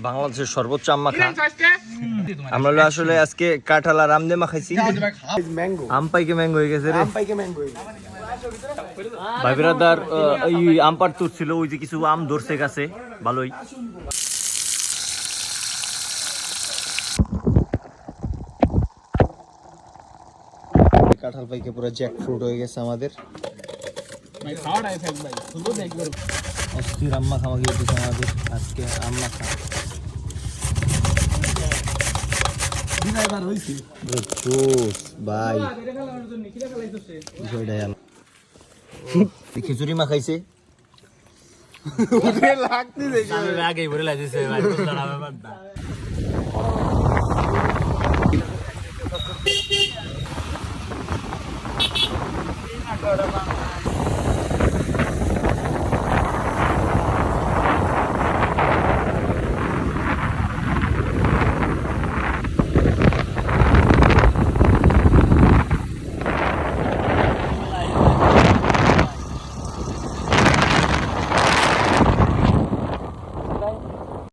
বাংলাদেশের সর্বোচ্চ আম মাখা। আমরা আসলে আজকে কাঁঠাল আর আম দিয়ে মাখাইছি। আম পাইকে ম্যাঙ্গো হয়ে গেছে রে। ভাই ব্রাদার এই আম পাড় তুলছিল, ওই যে কিছু আম ধরছে গাছে, ভালোই। কাঁঠাল পাইকে পুরো জ্যাক ফ্রুট হয়ে গেছে আমাদের। অস্থির আম মাখা মাখি হয়েছে আমাদের আজকে। আম মাখা ভাই, খিচুড়ি মাখাইছে। আগেই ভরে লাগছে ভাই।